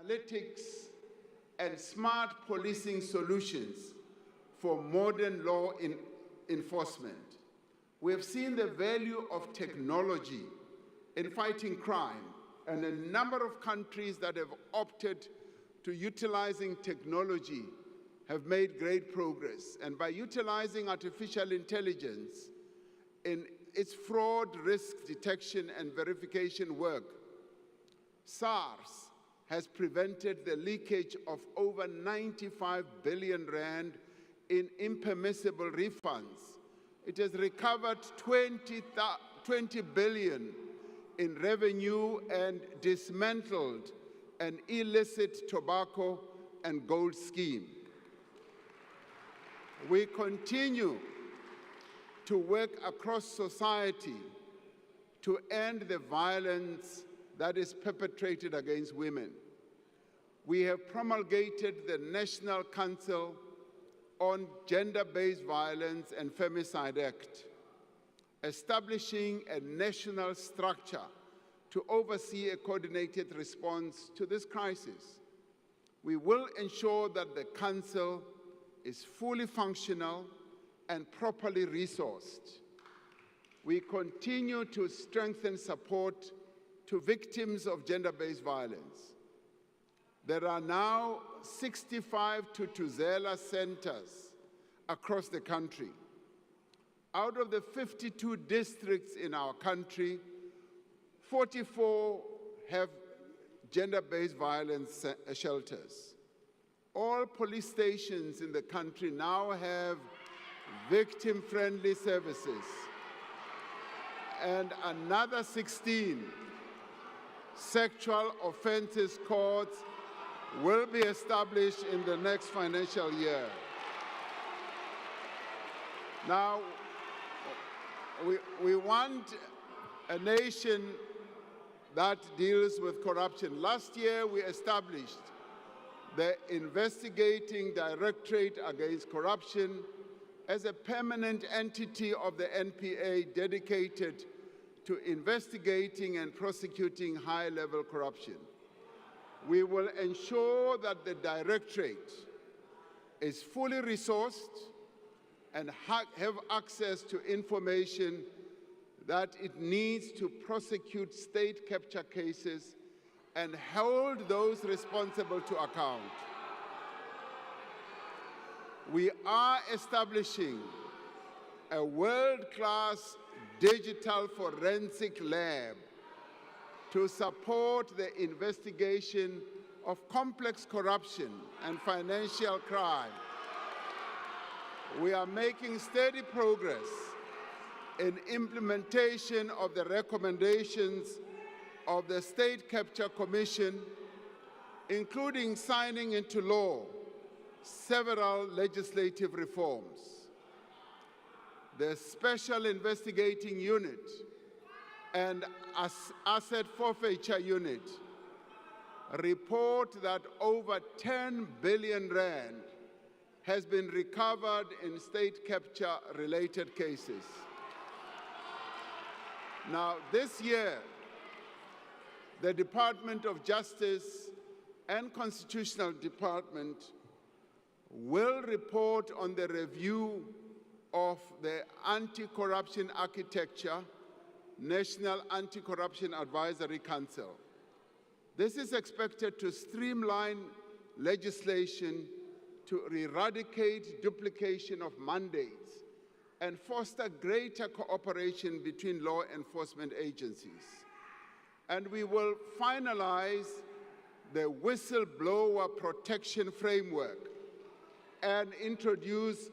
Analytics and smart policing solutions for modern law enforcement. We have seen the value of technology in fighting crime, and a number of countries that have opted to utilizing technology have made great progress. And by utilizing artificial intelligence in its fraud risk detection and verification work, SARS has prevented the leakage of over 95 billion rand in impermissible refunds. It has recovered 20 billion in revenue and dismantled an illicit tobacco and gold scheme. We continue to work across society to end the violence that is perpetrated against women. We have promulgated the National Council on Gender-Based Violence and Femicide Act, establishing a national structure to oversee a coordinated response to this crisis. We will ensure that the Council is fully functional and properly resourced. We continue to strengthen support to victims of gender-based violence. There are now 65 Tutuzela centers across the country. Out of the 52 districts in our country, 44 have gender-based violence shelters. All police stations in the country now have victim-friendly services, and another 16 sexual offences courts will be established in the next financial year. Now, we want a nation that deals with corruption. Last year, we established the Investigating Directorate Against Corruption as a permanent entity of the NPA dedicated to investigating and prosecuting high-level corruption. We will ensure that the Directorate is fully resourced and have access to information that it needs to prosecute state capture cases and hold those responsible to account. We are establishing a world-class digital forensic lab to support the investigation of complex corruption and financial crime. We are making steady progress in implementation of the recommendations of the State Capture Commission, including signing into law several legislative reforms. The Special Investigating Unit and Asset Forfeiture Unit report that over 10 billion rand has been recovered in state capture-related cases. Now, this year, the Department of Justice and Constitutional Department will report on the review of the Anti-Corruption Architecture National Anti-Corruption Advisory Council. This is expected to streamline legislation to eradicate duplication of mandates and foster greater cooperation between law enforcement agencies. And we will finalize the Whistleblower Protection Framework and introduce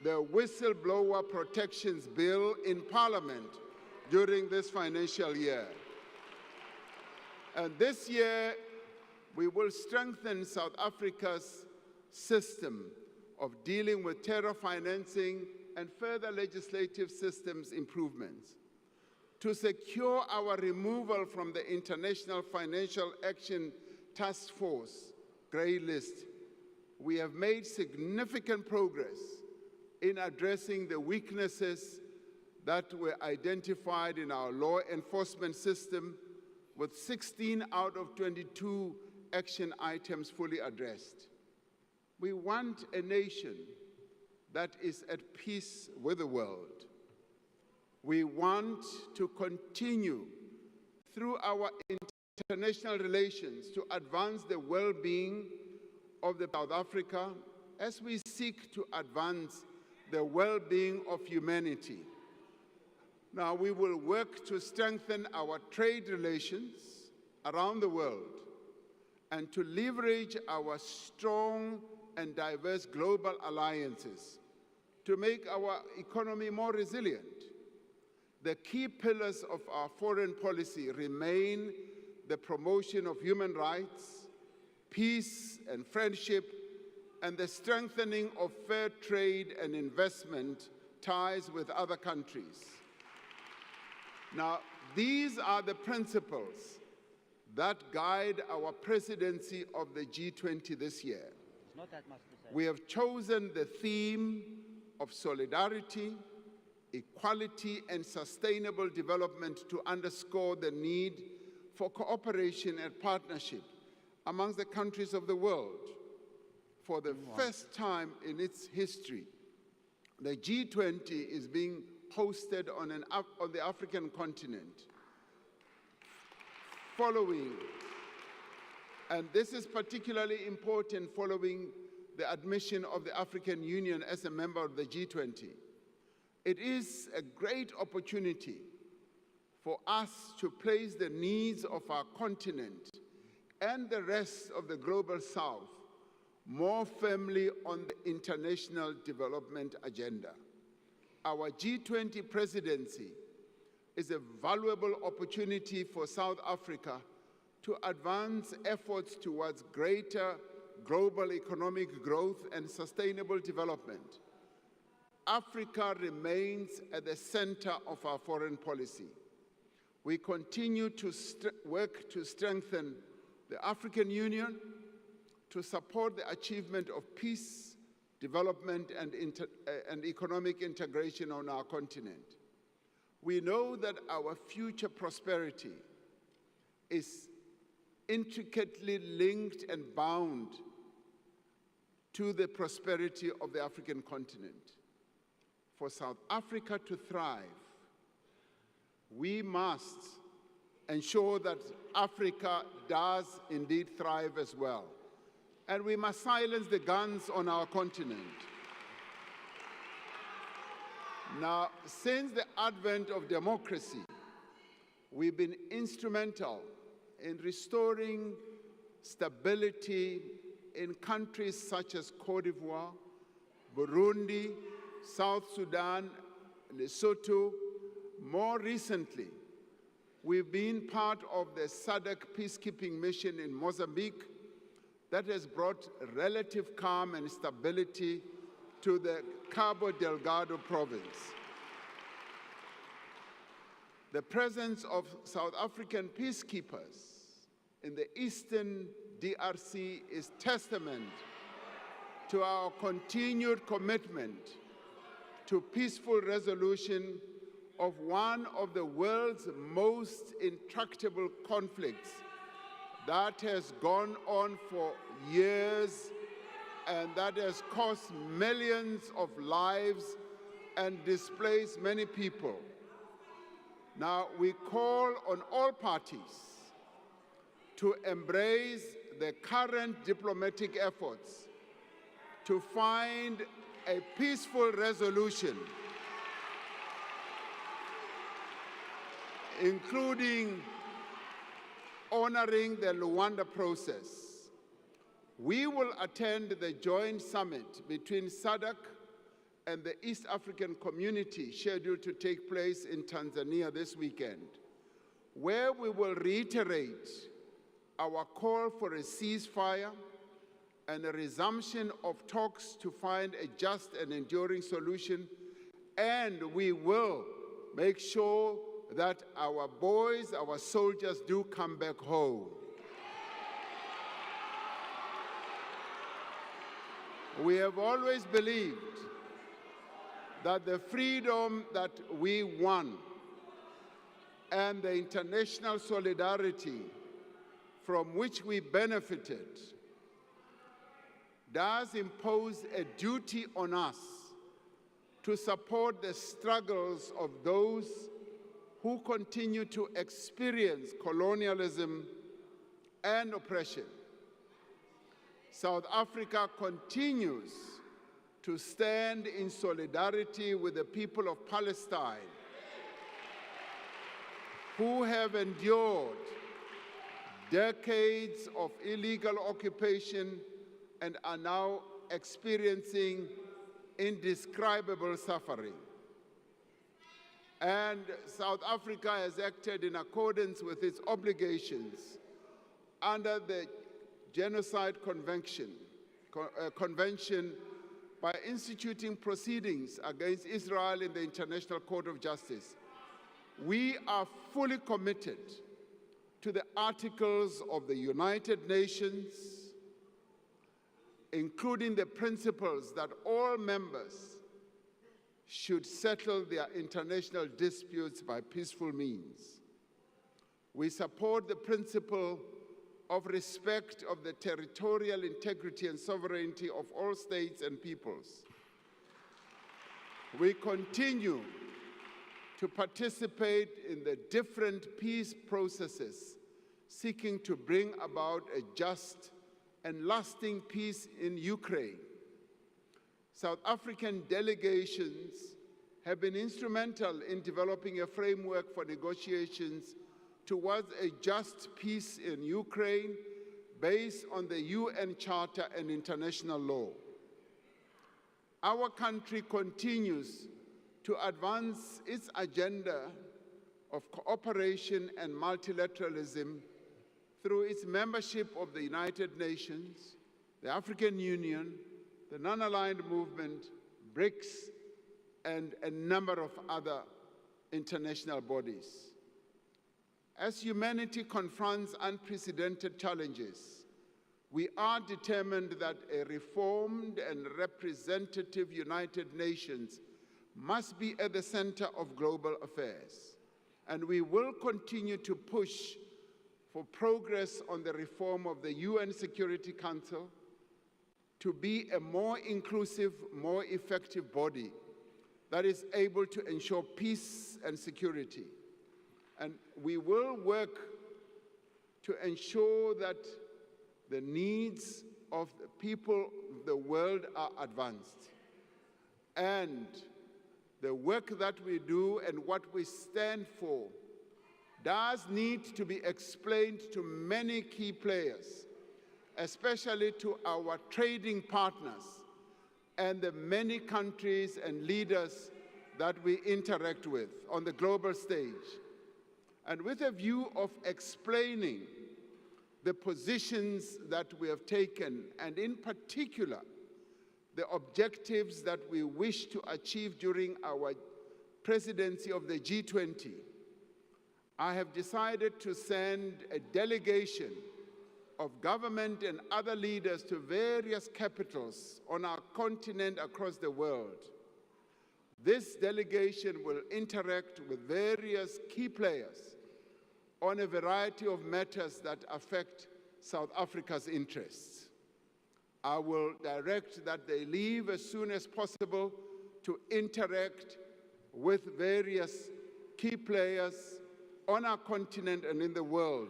the Whistleblower Protections Bill in Parliament during this financial year. And this year, we will strengthen South Africa's system of dealing with terror financing and further legislative systems improvements. To secure our removal from the International Financial Action Task Force grey list, we have made significant progress in addressing the weaknesses that were identified in our law enforcement system, with 16 out of 22 action items fully addressed. We want a nation that is at peace with the world. We want to continue through our international relations to advance the well-being of South Africa as we seek to advance the well-being of humanity. Now, we will work to strengthen our trade relations around the world and to leverage our strong and diverse global alliances to make our economy more resilient. The key pillars of our foreign policy remain the promotion of human rights, peace and friendship, and the strengthening of fair trade and investment ties with other countries. Now, these are the principles that guide our presidency of the G20 this year.
It's not that much to say.
We have chosen the theme of solidarity, equality, and sustainable development to underscore the need for cooperation and partnership amongst the countries of the world. For the first time in its history, the G20 is being hosted on the African continent. And this is particularly important following the admission of the African Union as a member of the G20. It is a great opportunity for us to place the needs of our continent and the rest of the global South more firmly on the international development agenda. Our G20 presidency is a valuable opportunity for South Africa to advance efforts towards greater global economic growth and sustainable development. Africa remains at the center of our foreign policy. We continue to work to strengthen the African Union, to support the achievement of peace, development, and economic integration on our continent. We know that our future prosperity is intricately linked and bound to the prosperity of the African continent. For South Africa to thrive, we must ensure that Africa does indeed thrive as well. And we must silence the guns on our continent. Now, since the advent of democracy, we've been instrumental in restoring stability in countries such as Côte d'Ivoire, Burundi, South Sudan, Lesotho. More recently, we've been part of the SADC peacekeeping mission in Mozambique that has brought relative calm and stability to the Cabo Delgado province. The presence of South African peacekeepers in the eastern DRC is testament to our continued commitment to peaceful resolution of one of the world's most intractable conflicts that has gone on for years and that has cost millions of lives and displaced many people. Now, we call on all parties to embrace the current diplomatic efforts to find a peaceful resolution, including honoring the Luanda process. We will attend the joint summit between SADC and the East African Community scheduled to take place in Tanzania this weekend, where we will reiterate our call for a ceasefire and a resumption of talks to find a just and enduring solution, and we will make sure that our boys, our soldiers do come back home. We have always believed that the freedom that we won and the international solidarity from which we benefited does impose a duty on us to support the struggles of those who continue to experience colonialism and oppression. South Africa continues to stand in solidarity with the people of Palestine, who have endured decades of illegal occupation and are now experiencing indescribable suffering. And South Africa has acted in accordance with its obligations under the Genocide Convention by instituting proceedings against Israel in the International Court of Justice. We are fully committed to the articles of the United Nations, including the principles that all members should settle their international disputes by peaceful means. We support the principle of respect of the territorial integrity and sovereignty of all states and peoples. We continue to participate in the different peace processes seeking to bring about a just and lasting peace in Ukraine. South African delegations have been instrumental in developing a framework for negotiations towards a just peace in Ukraine based on the UN Charter and international law. Our country continues to advance its agenda of cooperation and multilateralism through its membership of the United Nations, the African Union, the Non-Aligned Movement, BRICS, and a number of other international bodies. As humanity confronts unprecedented challenges, we are determined that a reformed and representative United Nations must be at the center of global affairs, and we will continue to push for progress on the reform of the UN Security Council to be a more inclusive, more effective body that is able to ensure peace and security. And we will work to ensure that the needs of the people of the world are advanced. And the work that we do and what we stand for does need to be explained to many key players, especially to our trading partners and the many countries and leaders that we interact with on the global stage. And with a view of explaining the positions that we have taken, and in particular, the objectives that we wish to achieve during our presidency of the G20, I have decided to send a delegation of government and other leaders to various capitals on our continent across the world. This delegation will interact with various key players on a variety of matters that affect South Africa's interests. I will direct that they leave as soon as possible to interact with various key players on our continent and in the world,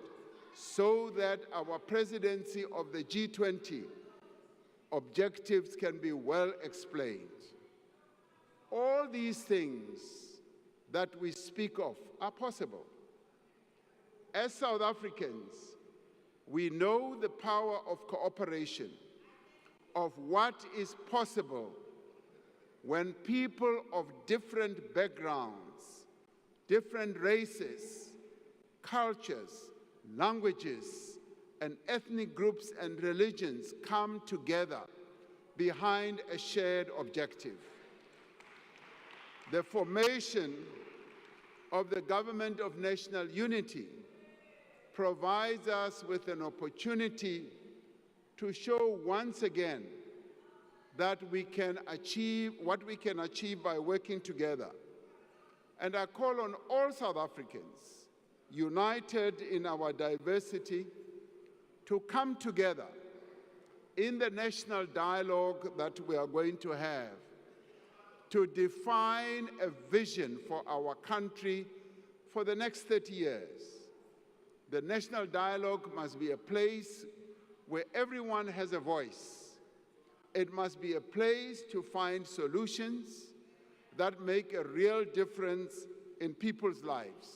so that our presidency of the G20 objectives can be well explained. All these things that we speak of are possible. As South Africans, we know the power of cooperation, of what is possible when people of different backgrounds, different races, cultures, languages, and ethnic groups and religions come together behind a shared objective. The formation of the Government of National Unity provides us with an opportunity to show once again that we can achieve what we can achieve by working together. And I call on all South Africans, united in our diversity, to come together in the national dialogue that we are going to have, to define a vision for our country for the next 30 years. The national dialogue must be a place where everyone has a voice. It must be a place to find solutions that make a real difference in people's lives.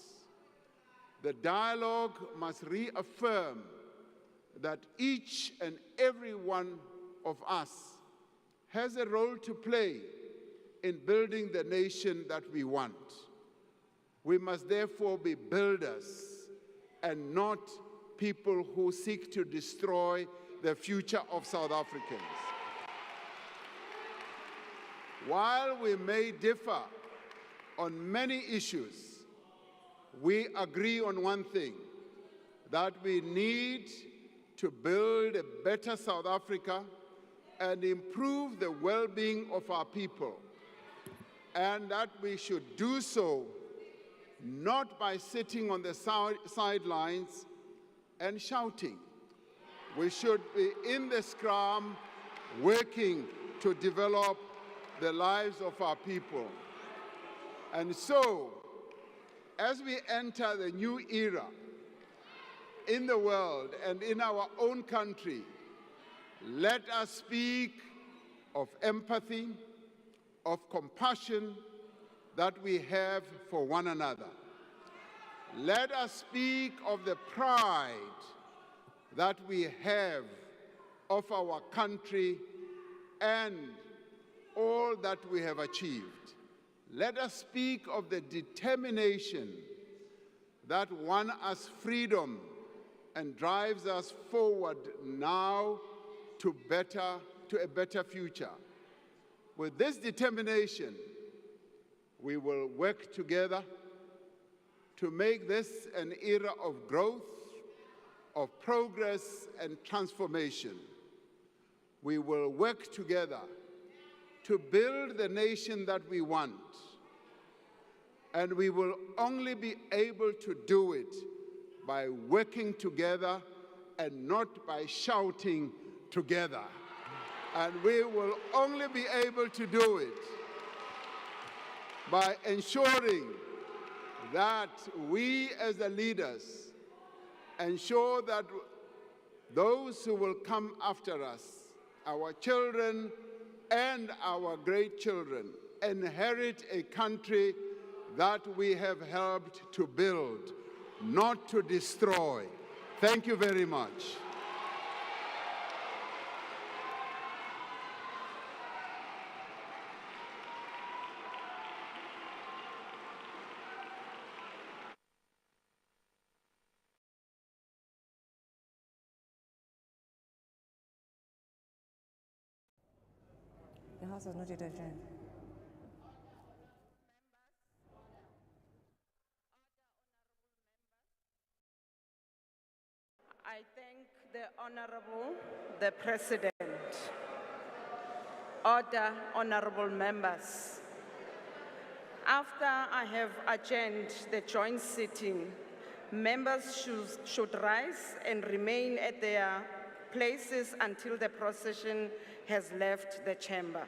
The dialogue must reaffirm that each and every one of us has a role to play in building the nation that we want. We must therefore be builders and not people who seek to destroy the future of South Africans. While we may differ on many issues, we agree on one thing, that we need to build a better South Africa and improve the well-being of our people, and that we should do so not by sitting on the sidelines and shouting. We should be in the scrum, working to develop the lives of our people. And so, as we enter the new era in the world and in our own country, let us speak of empathy, of compassion that we have for one another. Let us speak of the pride that we have of our country and all that we have achieved. Let us speak of the determination that won us freedom and drives us forward now to a better future. With this determination, we will work together to make this an era of growth, of progress and transformation. We will work together to build the nation that we want. And we will only be able to do it by working together and not by shouting together. And we will only be able to do it by ensuring that we as the leaders ensure that those who will come after us, our children and our great children, inherit a country that we have helped to build, not to destroy. Thank you very much.
The House has not yet adjourned.
I thank the Honorable, the President. Order, honorable members. After I have adjourned the joint sitting, members should rise and remain at their places until the procession has left the chamber.